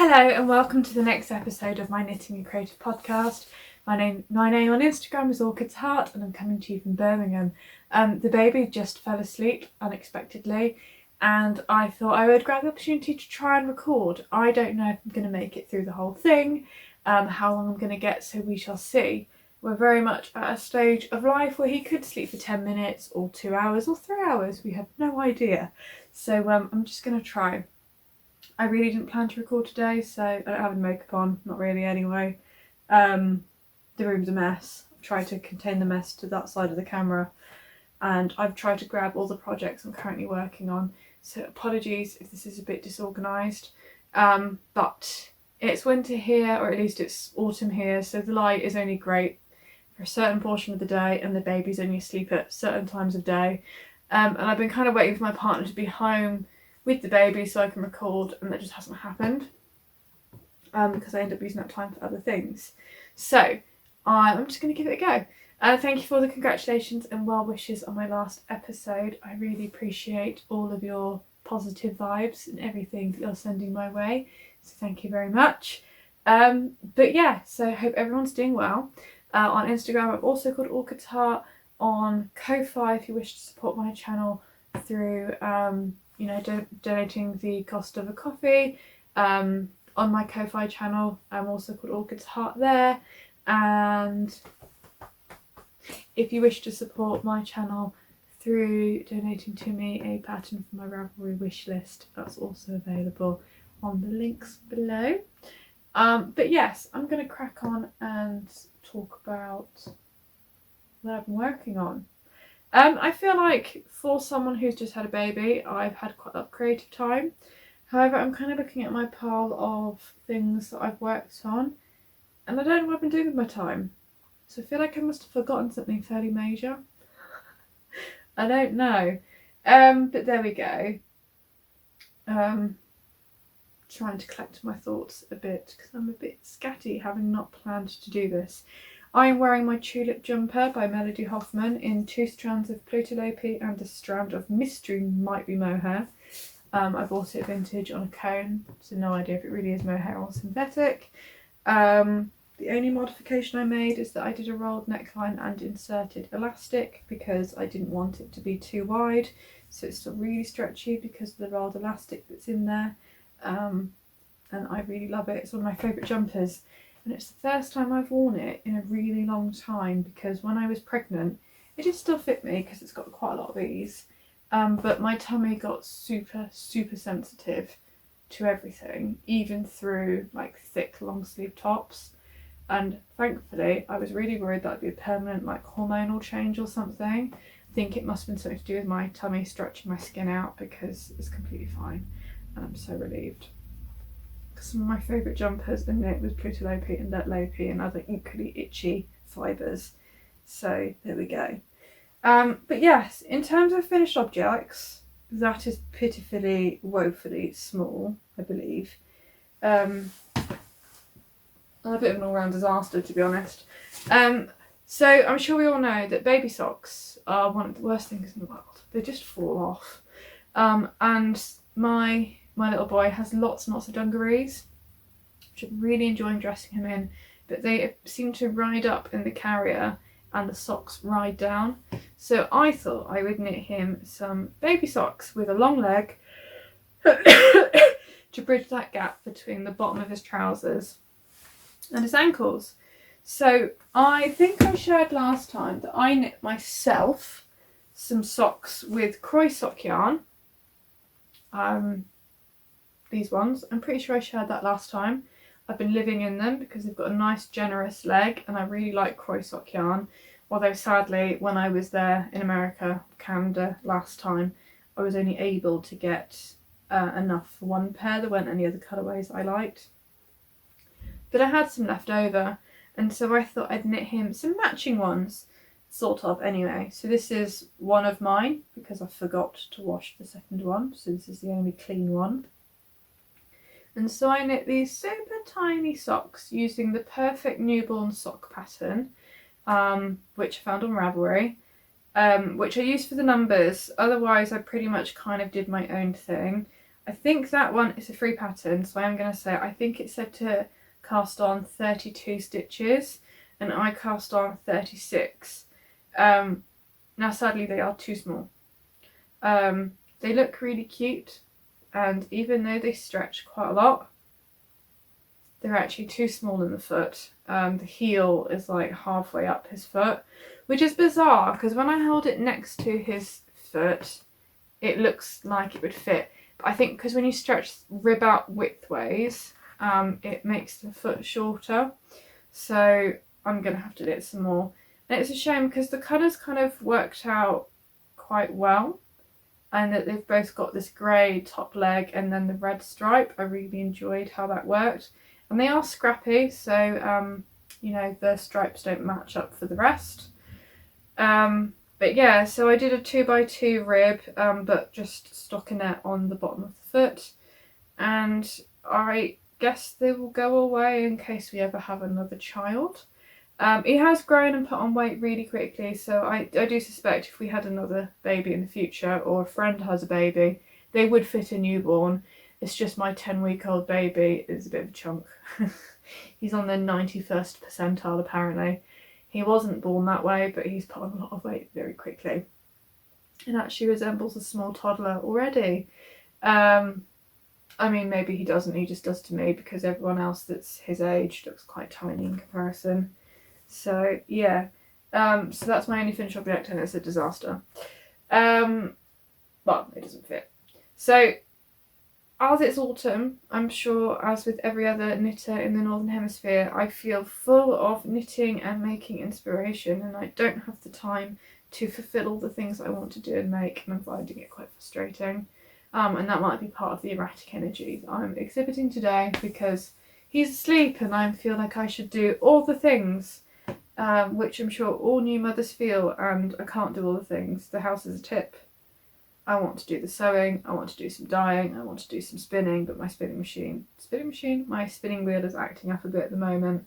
Hello and welcome to the next episode of my Knitting and Creative podcast. My name on Instagram is Orchid's Heart and I'm coming to you from Birmingham. The baby just fell asleep unexpectedly and I thought I would grab the opportunity to try and record. I don't know if I'm going to make it through the whole thing, how long I'm going to get, so we shall see. We're very much at a stage of life where he could sleep for 10 minutes or 2 hours or 3 hours. We have no idea. So I'm just going to try. I really didn't plan to record today, so I don't have any makeup on, not really anyway. The room's a mess. I've tried to contain the mess to that side of the camera and I've tried to grab all the projects I'm currently working on, so apologies if this is a bit disorganised, but it's winter here, or at least it's autumn here, so the light is only great for a certain portion of the day and the baby's only asleep at certain times of day, and I've been kind of waiting for my partner to be home with the baby so I can record, and that just hasn't happened because I end up using that time for other things. So I'm just going to give it a go. Thank you for all the congratulations and well wishes on my last episode. I really appreciate all of your positive vibes and everything that you're sending my way, so thank you very much. But yeah, so I hope everyone's doing well. On Instagram I'm also called Orchid's Heart. On Ko-Fi, if you wish to support my channel through donating the cost of a coffee, on my Ko-Fi channel I'm also called Orchid's Heart there, and if you wish to support my channel through donating to me a pattern for my Ravelry wish list, that's also available on the links below. But yes, I'm going to crack on and talk about what I've been working on. I feel like for someone who's just had a baby, I've had quite a lot of creative time. However, I'm kind of looking at my pile of things that I've worked on and I don't know what I've been doing with my time. So I feel like I must have forgotten something fairly major. I don't know. But there we go. Trying to collect my thoughts a bit because I'm a bit scatty having not planned to do this. I'm wearing my Tulip jumper by Melody Hoffman in 2 strands of Plutlopi and a strand of mystery might be mohair. I bought it vintage on a cone, so no idea if it really is mohair or synthetic. The only modification I made is that I did a rolled neckline and inserted elastic because I didn't want it to be too wide, so it's still really stretchy because of the rolled elastic that's in there. And I really love it. It's one of my favourite jumpers. And it's the first time I've worn it in a really long time because when I was pregnant it did still fit me because it's got quite a lot of ease, but my tummy got super sensitive to everything, even through like thick long sleeve tops, and thankfully I was really worried that would be a permanent like hormonal change or something. I think it must have been something to do with my tummy stretching my skin out because it's completely fine and I'm so relieved. Some of my favourite jumpers are knit with Plutlopi and Letlopi and other equally itchy fibres. So there we go. But yes, in terms of finished objects, that is pitifully, woefully small, I believe. A bit of an all-round disaster, to be honest. So I'm sure we all know that baby socks are one of the worst things in the world. They just fall off. And my little boy has lots and lots of dungarees, which I'm really enjoying dressing him in, but they seem to ride up in the carrier and the socks ride down. So I thought I would knit him some baby socks with a long leg to bridge that gap between the bottom of his trousers and his ankles. So I think I shared last time that I knit myself some socks with croy sock yarn. These ones, I'm pretty sure I shared that last time. I've been living in them because they've got a nice generous leg and I really like croy sock yarn, although sadly when I was there in America, Canada last time, I was only able to get enough for one pair. There weren't any other colourways I liked, but I had some left over and so I thought I'd knit him some matching ones, sort of, anyway. So this is one of mine because I forgot to wash the second one, so this is the only clean one. And so I knit these super tiny socks using the perfect newborn sock pattern, which I found on Ravelry, which I used for the numbers. Otherwise I pretty much kind of did my own thing. I think that one is a free pattern, so I am going to say I think it's said to cast on 32 stitches, and I cast on 36. Now sadly they are too small. They look really cute, and even though they stretch quite a lot, they're actually too small in the foot. The heel is like halfway up his foot, which is bizarre because when I held it next to his foot, it looks like it would fit. But I think because when you stretch rib out widthways, it makes the foot shorter. So I'm going to have to do it some more. And it's a shame because the colours kind of worked out quite well, and that they've both got this grey top leg and then the red stripe. I really enjoyed how that worked. And they are scrappy, so you know, the stripes don't match up for the rest. But yeah, so I did a 2x2 rib, but just stockinette on the bottom of the foot. And I guess they will go away in case we ever have another child. He has grown and put on weight really quickly, so I do suspect if we had another baby in the future, or a friend has a baby, they would fit a newborn. It's just my 10-week-old baby is a bit of a chunk. He's on the 91st percentile apparently. He wasn't born that way, but he's put on a lot of weight very quickly. And actually resembles a small toddler already. I mean, maybe he doesn't, he just does to me, because everyone else that's his age looks quite tiny in comparison. So yeah, so that's my only finished object, and it's a disaster. Well, it doesn't fit. So as it's autumn, I'm sure, as with every other knitter in the Northern Hemisphere, I feel full of knitting and making inspiration, and I don't have the time to fulfill all the things I want to do and make, and I'm finding it quite frustrating. And that might be part of the erratic energy that I'm exhibiting today, because he's asleep and I feel like I should do all the things, which I'm sure all new mothers feel, and I can't do all the things. The house is a tip. I want to do the sewing, I want to do some dyeing, I want to do some spinning, but my spinning wheel is acting up a bit at the moment.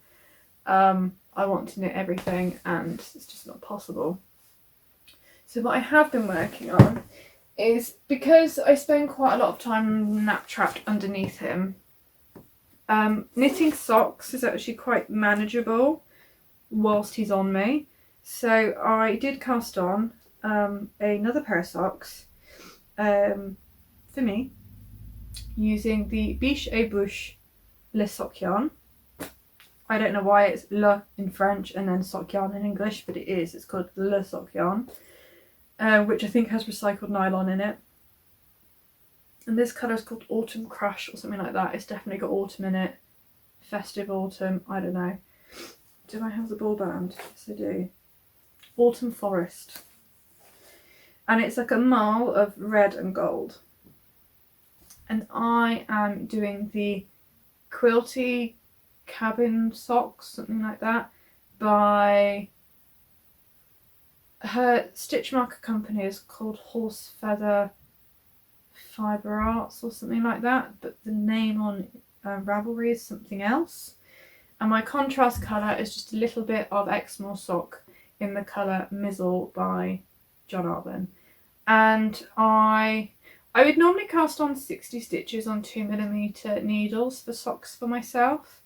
I want to knit everything and it's just not possible. So what I have been working on is, because I spend quite a lot of time nap trapped underneath him, knitting socks is actually quite manageable whilst he's on me. So I did cast on another pair of socks for me, using the Biches Le Sock Yarn. I don't know why it's Le in French and then Sock Yarn in English, but it is. It's called Le Sock Yarn, which I think has recycled nylon in it. And this colour is called Autumn Crush or something like that. It's definitely got autumn in it. Festive autumn, I don't know. Do I have the ball band? Yes, I do. Autumn Forest. And it's like a marl of red and gold. And I am doing the Quilty cabin socks, something like that, by her stitch marker company is called Horse Feather Fibre Arts or something like that, but the name on Ravelry is something else. And my contrast colour is just a little bit of Exmoor sock in the colour Mizzle by John Arvin. And I would normally cast on 60 stitches on 2mm needles for socks for myself,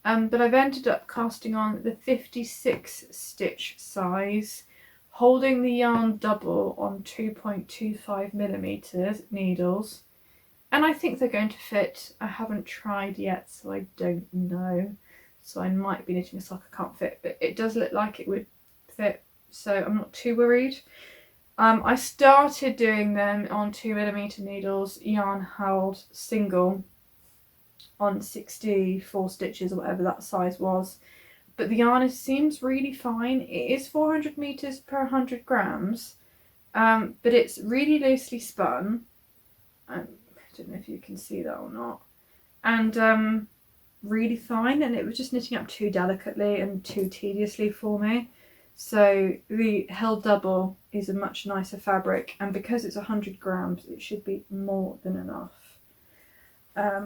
but I've ended up casting on the 56 stitch size, holding the yarn double on 2.25mm needles, and I think they're going to fit. I haven't tried yet, so I don't know. So I might be knitting a sock I can't fit, but it does look like it would fit, so I'm not too worried. I started doing them on 2mm needles, yarn held single on 64 stitches or whatever that size was, but the yarn seems really fine. It is 400 meters per 100 grams, but it's really loosely spun. I don't know if you can see that or not, and really fine, and it was just knitting up too delicately and too tediously for me. So the held double is a much nicer fabric, and because it's 100 grams it should be more than enough.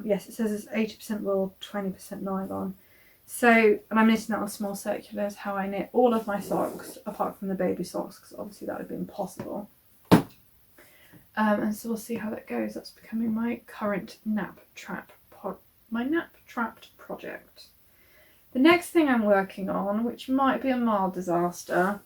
Yes, it says it's 80% wool, 20% nylon. So, and I'm knitting that on small circulars, how I knit all of my socks apart from the baby socks, because obviously that would be impossible. And so we'll see how that goes. That's becoming my current nap trapped project. The next thing I'm working on, which might be a mild disaster,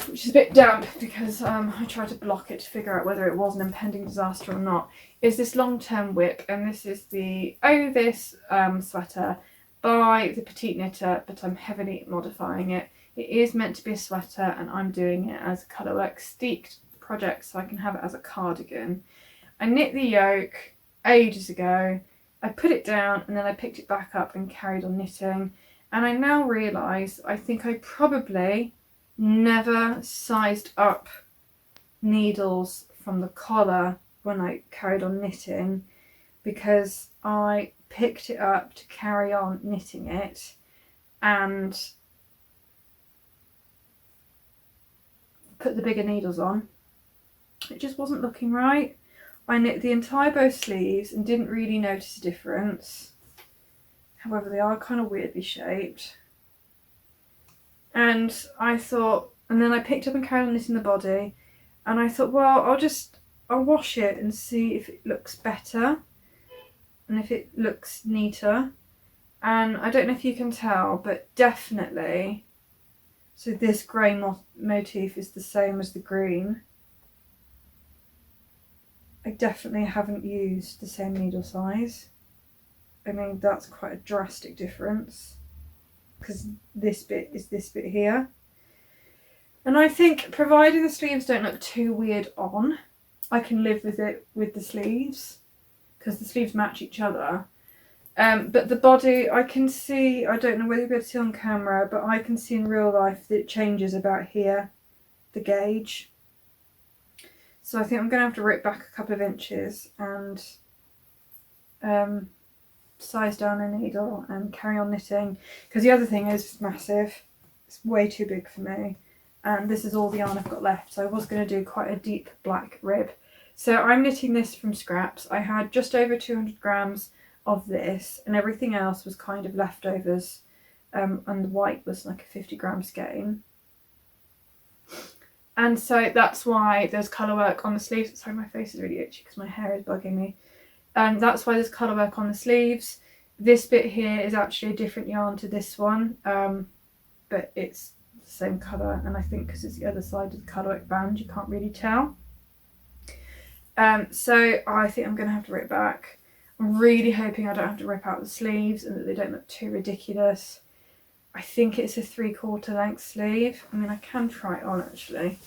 which is a bit damp because I tried to block it to figure out whether it was an impending disaster or not, is this long-term whip. And this is the Ovis sweater by the Petite Knitter, but I'm heavily modifying it. It is meant to be a sweater and I'm doing it as a colourwork steeped project so I can have it as a cardigan. I knit the yoke ages ago, I put it down and then I picked it back up and carried on knitting, and I now realise I think I probably never sized up needles from the collar when I carried on knitting, because I picked it up to carry on knitting it and put the bigger needles on. It just wasn't looking right. I knit the entire both sleeves and didn't really notice a difference. However, they are kind of weirdly shaped. And I thought, and then I picked up and carried on knitting the body, and I thought, well, I'll wash it and see if it looks better and if it looks neater. And I don't know if you can tell, but definitely, so this grey motif is the same as the green. I definitely haven't used the same needle size. I mean, that's quite a drastic difference, because this bit is this bit here. And I think, provided the sleeves don't look too weird on, I can live with it with the sleeves, because the sleeves match each other. But the body, I can see, I don't know whether you'll be able to see on camera, but I can see in real life that it changes about here, the gauge. So I think I'm going to have to rip back a couple of inches and size down a needle and carry on knitting, because the other thing is it's massive. It's way too big for me, and this is all the yarn I've got left, so I was going to do quite a deep black rib. So I'm knitting this from scraps. I had just over 200 grams of this, and everything else was kind of leftovers, and the white was like a 50 gram skein. And so that's why there's colour work on the sleeves. Sorry, my face is really itchy because my hair is bugging me. And that's why there's colour work on the sleeves. This bit here is actually a different yarn to this one, but it's the same colour, and I think because it's the other side of the colour work band, you can't really tell. So I think I'm going to have to rip back. I'm really hoping I don't have to rip out the sleeves and that they don't look too ridiculous. I think it's a 3/4 length sleeve. I mean, I can try it on actually.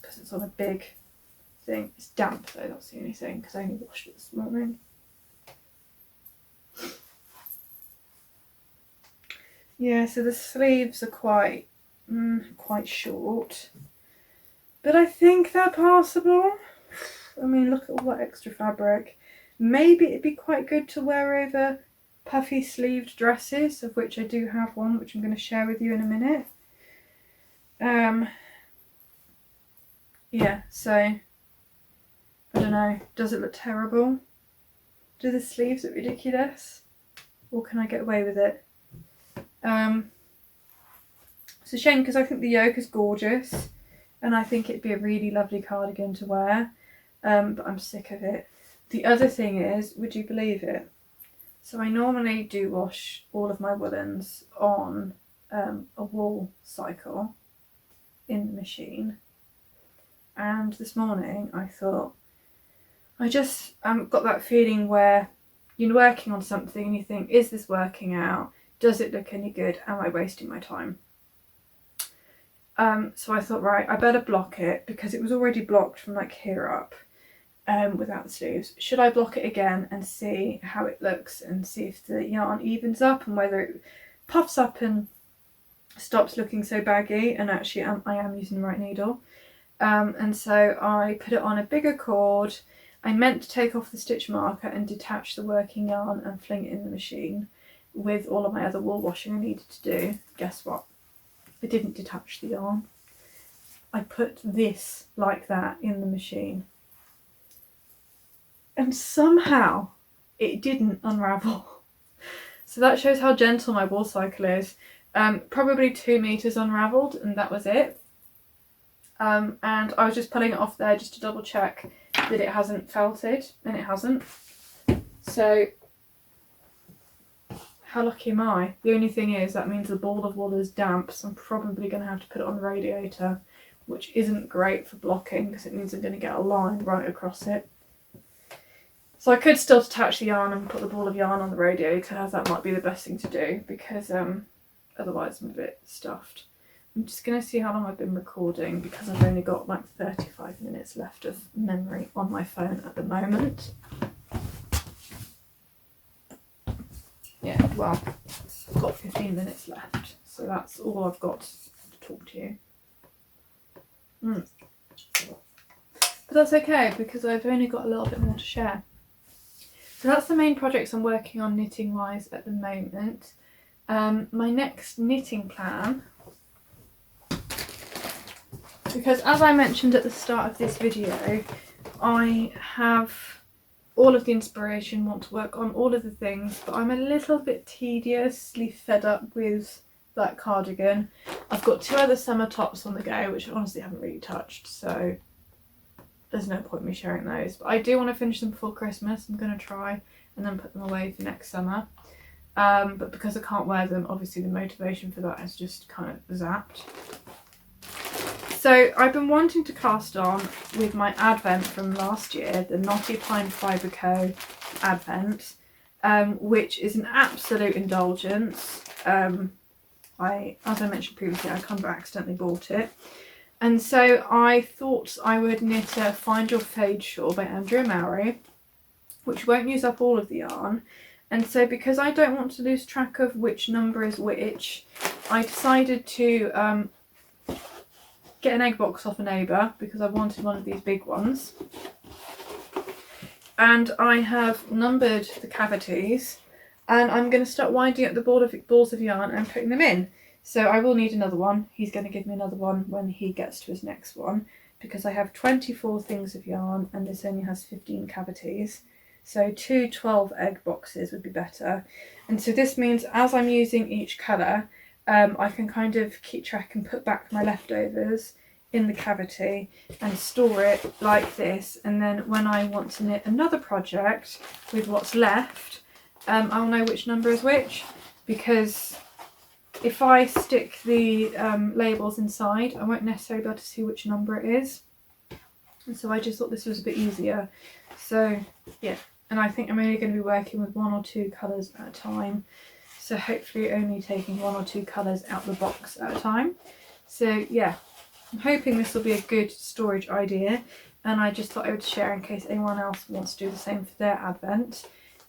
Because it's on a big thing. It's damp though, that's the only thing, because I only washed it this morning. Yeah, so the sleeves are quite short. But I think they're passable. I mean, look at all that extra fabric. Maybe it'd be quite good to wear over puffy sleeved dresses, of which I do have one, which I'm going to share with you in a minute. Yeah, so I don't know. Does it look terrible? Do the sleeves look ridiculous? Or can I get away with it? It's a shame because I think the yoke is gorgeous and I think it'd be a really lovely cardigan to wear, but I'm sick of it. The other thing is, would you believe it? So I normally do wash all of my woolens on a wool cycle in the machine, and this morning I thought, I just got that feeling where you're working on something and you think, is this working out? Does it look any good? Am I wasting my time? So I thought, right, I better block it, because it was already blocked from like here up without the sleeves. Should I block it again and see how it looks and see if the yarn evens up and whether it puffs up and stops looking so baggy, and actually I am using the right needle. And so I put it on a bigger cord. I meant to take off the stitch marker and detach the working yarn and fling it in the machine with all of my other wool washing I needed to do. Guess what? I didn't detach the yarn. I put this like that in the machine. And somehow it didn't unravel. So that shows how gentle my wool cycle is. Probably 2 meters unravelled, and that was it. And I was just pulling it off there just to double check that it hasn't felted, and it hasn't. So how lucky am I? The only thing is that means the ball of wool is damp, so I'm probably going to have to put it on the radiator, which isn't great for blocking because it means I'm going to get a line right across it. So I could still detach the yarn and put the ball of yarn on the radiator, as that might be the best thing to do, because otherwise I'm a bit stuffed. I'm just going to see how long I've been recording, because I've only got like 35 minutes left of memory on my phone at the moment. Yeah, well, I've got 15 minutes left, so that's all I've got to talk to you. But that's okay, because I've only got a little bit more to share. So that's the main projects I'm working on knitting wise at the moment. My next knitting plan, because as I mentioned at the start of this video, I have all of the inspiration, want to work on all of the things, but I'm a little bit tediously fed up with that cardigan. I've got 2 other summer tops on the go, which I honestly haven't really touched, so there's no point in me sharing those. But I do want to finish them before Christmas. I'm going to try and then put them away for next summer. But because I can't wear them, obviously the motivation for that has just kind of zapped. So I've been wanting to cast on with my Advent from last year, the Knotty Pine Fibre Co Advent, which is an absolute indulgence. As I mentioned previously, I kind of accidentally bought it. And so I thought I would knit a Find Your Fade shawl by Andrea Mowry, which won't use up all of the yarn. And so because I don't want to lose track of which number is which, I decided to get an egg box off a neighbour, because I wanted one of these big ones. And I have numbered the cavities, and I'm going to start winding up the balls of yarn and putting them in. So I will need another one. He's going to give me another one when he gets to his next one, because I have 24 things of yarn and this only has 15 cavities. So 2 12 egg boxes would be better. And so this means as I'm using each colour, I can kind of keep track and put back my leftovers in the cavity and store it like this. And then when I want to knit another project with what's left, I'll know which number is which, because if I stick the labels inside, I won't necessarily be able to see which number it is. And so I just thought this was a bit easier. So yeah, and I think I'm only going to be working with 1 or 2 colours at a time. So hopefully only taking 1 or 2 colours out the box at a time. So yeah, I'm hoping this will be a good storage idea. And I just thought I would share in case anyone else wants to do the same for their Advent.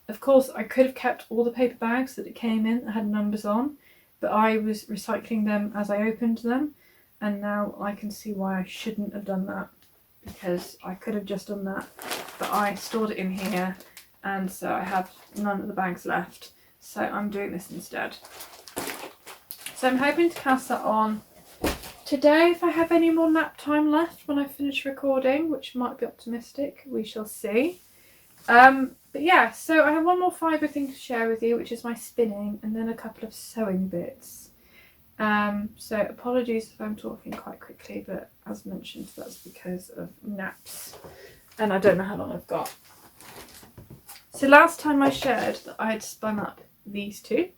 Of course, I could have kept all the paper bags that it came in that had numbers on, but I was recycling them as I opened them, and now I can see why I shouldn't have done that, because I could have just done that, but I stored it in here, and so I have none of the bags left, so I'm doing this instead. So I'm hoping to cast that on today if I have any more nap time left when I finish recording, which might be optimistic, we shall see. But yeah, so I have one more fibre thing to share with you, which is my spinning, and then a couple of sewing bits. So apologies if I'm talking quite quickly, but as mentioned, that's because of naps, and I don't know how long I've got. So last time I shared that I had spun up these 2.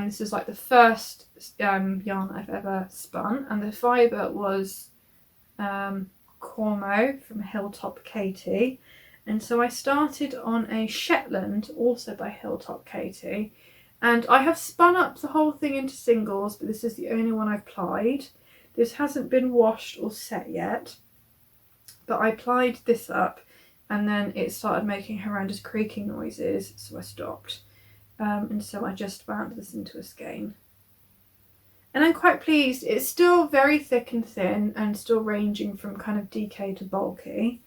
This was like the first yarn I've ever spun, and the fibre was Cormo from Hilltop Katie. And so I started on a Shetland, also by Hilltop Katie, and I have spun up the whole thing into singles, but this is the only one I've plied. This hasn't been washed or set yet, but I plied this up and then it started making horrendous creaking noises, so I stopped. And so I just wound this into a skein. And I'm quite pleased. It's still very thick and thin and still ranging from kind of DK to bulky.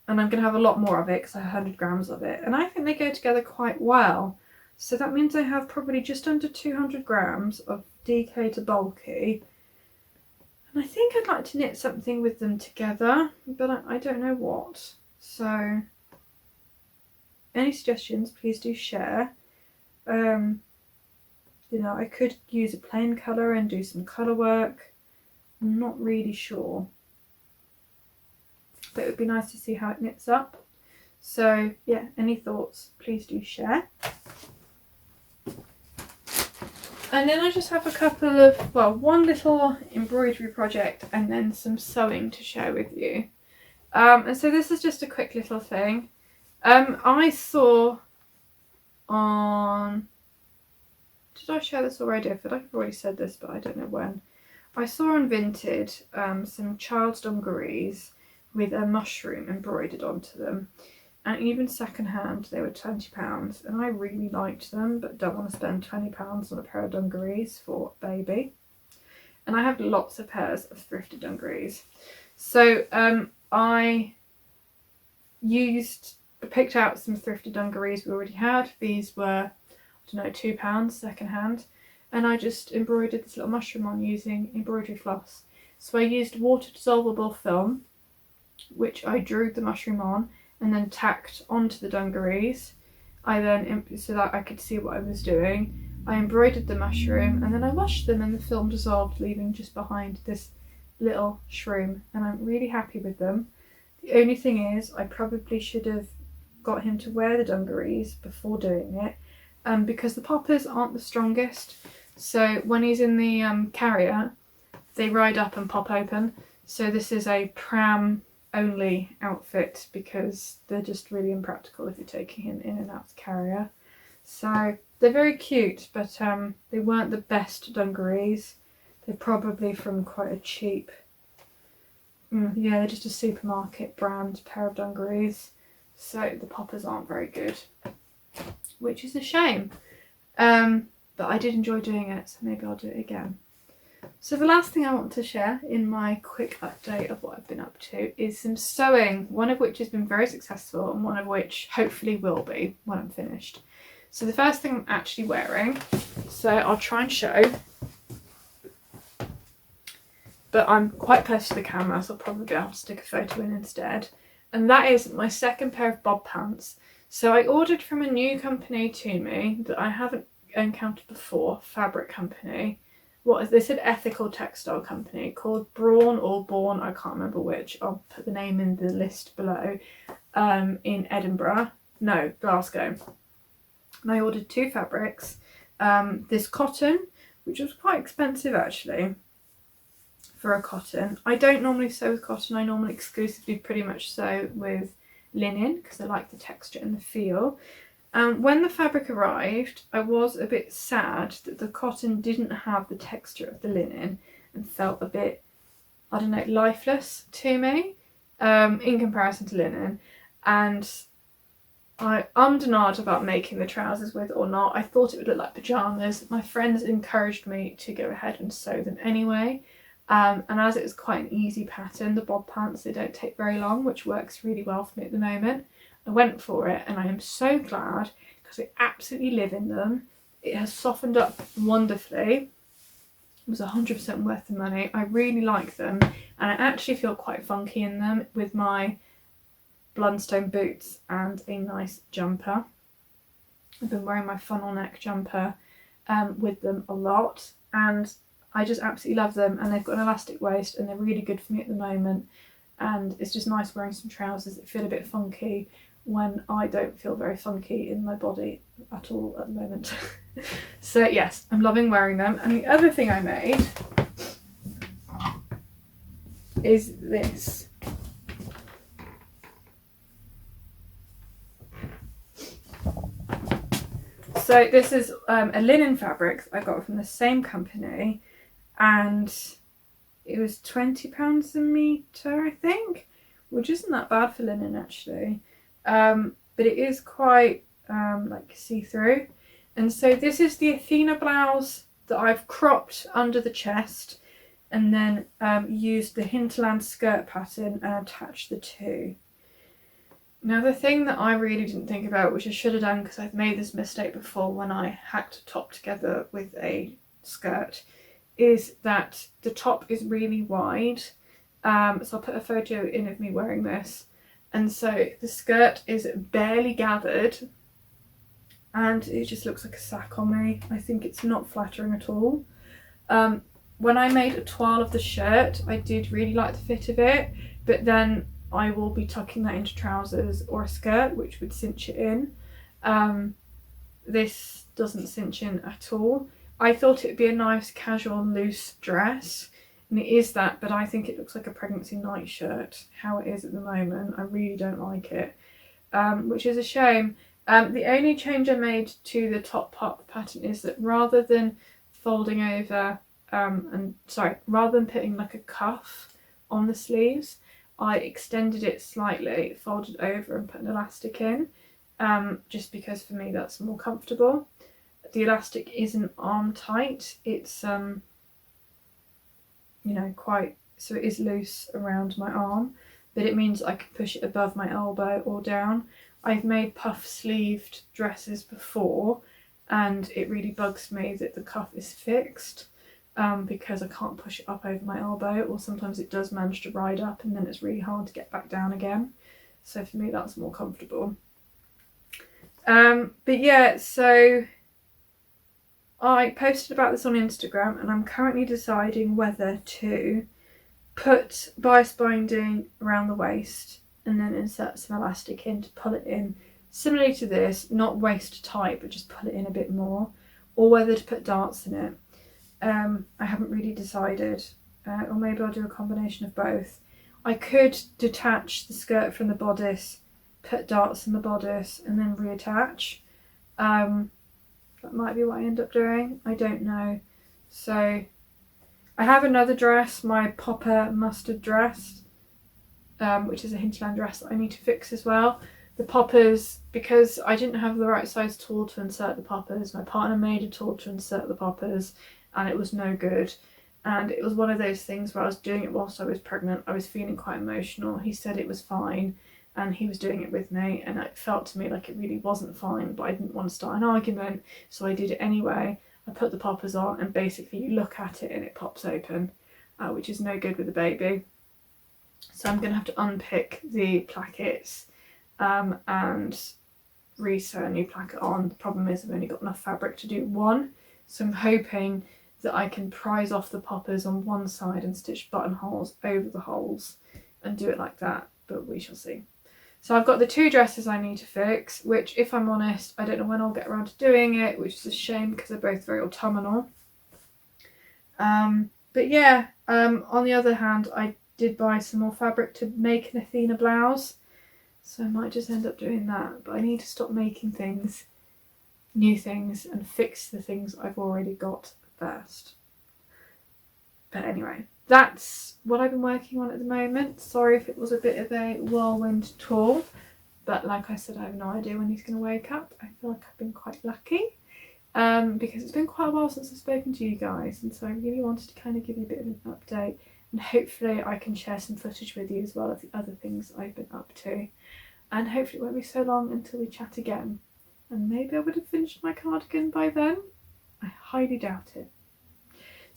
And I'm going to have a lot more of it because I have 100 grams of it. And I think they go together quite well. So that means I have probably just under 200 grams of DK to bulky. And I think I'd like to knit something with them together, but I don't know what. So any suggestions, please do share. You know, I could use a plain colour and do some colour work. I'm not really sure. But it would be nice to see how it knits up. So yeah, any thoughts, please do share. And then I just have a couple of, well, one little embroidery project and then some sewing to share with you. And so this is just a quick little thing. I saw on, did I share this already? I feel like I've already said this, but I don't know when. I saw on Vinted some child's dungarees with a mushroom embroidered onto them. And even secondhand, they were £20, and I really liked them, but don't want to spend £20 on a pair of dungarees for a baby. And I have lots of pairs of thrifted dungarees. So I picked out some thrifted dungarees we already had. These were, I don't know, £2 secondhand. And I just embroidered this little mushroom on using embroidery floss. So I used water dissolvable film, which I drew the mushroom on, and then tacked onto the dungarees. So that I could see what I was doing, I embroidered the mushroom and then I washed them and the film dissolved, leaving just behind this little shroom, and I'm really happy with them. The only thing is I probably should have got him to wear the dungarees before doing it, because the poppers aren't the strongest, so when he's in the carrier they ride up and pop open. So this is a pram only outfit because they're just really impractical if you're taking him in and out of the carrier. So they're very cute, but they weren't the best dungarees. They're probably from quite a cheap, yeah, they're just a supermarket brand pair of dungarees. So the poppers aren't very good, which is a shame. But I did enjoy doing it, so maybe I'll do it again. So the last thing I want to share in my quick update of what I've been up to is some sewing, one of which has been very successful and one of which hopefully will be when I'm finished. So the first thing I'm actually wearing, so I'll try and show, but I'm quite close to the camera, so I'll probably have to stick a photo in instead. And that is my second pair of bob pants. So I ordered from a new company to me that I haven't encountered before, fabric company. They said ethical textile company called Brawn or Bawn, I can't remember which. I'll put the name in the list below. In Glasgow. And I ordered 2 fabrics. This cotton, which was quite expensive actually for a cotton. I don't normally sew with cotton. I normally exclusively pretty much sew with linen because I like the texture and the feel. When the fabric arrived, I was a bit sad that the cotton didn't have the texture of the linen and felt a bit, I don't know, lifeless to me in comparison to linen. And I ummed and ahed about making the trousers with or not. I thought it would look like pyjamas. My friends encouraged me to go ahead and sew them anyway. And as it was quite an easy pattern, the bob pants, they don't take very long, which works really well for me at the moment. I went for it and I am so glad because I absolutely live in them. It has softened up wonderfully. It was 100% worth the money. I really like them and I actually feel quite funky in them with my Blundstone boots and a nice jumper. I've been wearing my funnel neck jumper with them a lot and I just absolutely love them, and they've got an elastic waist and they're really good for me at the moment, and it's just nice wearing some trousers that feel a bit funky when I don't feel very funky in my body at all at the moment. So yes, I'm loving wearing them. And the other thing I made is this. So this is a linen fabric I got from the same company, and it was £20 a metre, I think, which isn't that bad for linen actually. But it is quite like see-through. And so this is the Athena blouse that I've cropped under the chest and then used the Hinterland skirt pattern and attached the two. Now the thing that I really didn't think about, which I should have done because I've made this mistake before when I hacked a top together with a skirt, is that the top is really wide. So I'll put a photo in of me wearing this. And so the skirt is barely gathered and it just looks like a sack on me. I think it's not flattering at all. When I made a toile of the shirt, I did really like the fit of it, but then I will be tucking that into trousers or a skirt, which would cinch it in. This doesn't cinch in at all. I thought it would be a nice casual loose dress, and it is that, but I think it looks like a pregnancy night shirt, how it is at the moment. I really don't like it, which is a shame. The only change I made to the top part of the pattern is that rather than folding over, rather than putting like a cuff on the sleeves, I extended it slightly, folded over and put an elastic in, just because for me that's more comfortable. The elastic isn't arm tight, it's quite, so it is loose around my arm, but it means I can push it above my elbow or down. I've made puff sleeved dresses before, and it really bugs me that the cuff is fixed, because I can't push it up over my elbow, or sometimes it does manage to ride up and then it's really hard to get back down again. So for me that's more comfortable. But yeah, so I posted about this on Instagram, and I'm currently deciding whether to put bias binding around the waist and then insert some elastic in to pull it in, similarly to this, not waist tight but just pull it in a bit more, or whether to put darts in it. I haven't really decided, or maybe I'll do a combination of both. I could detach the skirt from the bodice, put darts in the bodice and then reattach. That might be what I end up doing, I don't know. So I have another dress, my popper mustard dress, which is a Hinterland dress that I need to fix as well. The poppers, because I didn't have the right size tool to insert the poppers, my partner made a tool to insert the poppers and it was no good. And it was one of those things where I was doing it whilst I was pregnant. I was feeling quite emotional. He said it was fine and he was doing it with me, and it felt to me like it really wasn't fine, but I didn't want to start an argument, so I did it anyway. I put the poppers on and basically you look at it and it pops open, which is no good with a baby. So I'm going to have to unpick the plackets and re-sew a new placket on. The problem is I've only got enough fabric to do one, so I'm hoping that I can prise off the poppers on one side and stitch buttonholes over the holes and do it like that, but we shall see. So I've got the two dresses I need to fix, which, if I'm honest, I don't know when I'll get around to doing it, which is a shame because they're both very autumnal. But yeah, on the other hand, I did buy some more fabric to make an Athena blouse, so I might just end up doing that. But I need to stop making things, new things, and fix the things I've already got first. But anyway, that's what I've been working on at the moment. Sorry if it was a bit of a whirlwind tour, but like I said, I have no idea when he's going to wake up. I feel like I've been quite lucky, because it's been quite a while since I've spoken to you guys, and so I really wanted to kind of give you a bit of an update, and hopefully I can share some footage with you as well of the other things I've been up to, and hopefully it won't be so long until we chat again, and maybe I would have finished my cardigan by then. I highly doubt it.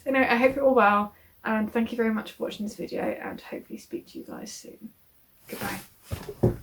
So anyway, I hope you're all well, and thank you very much for watching this video, and hopefully speak to you guys soon. Goodbye.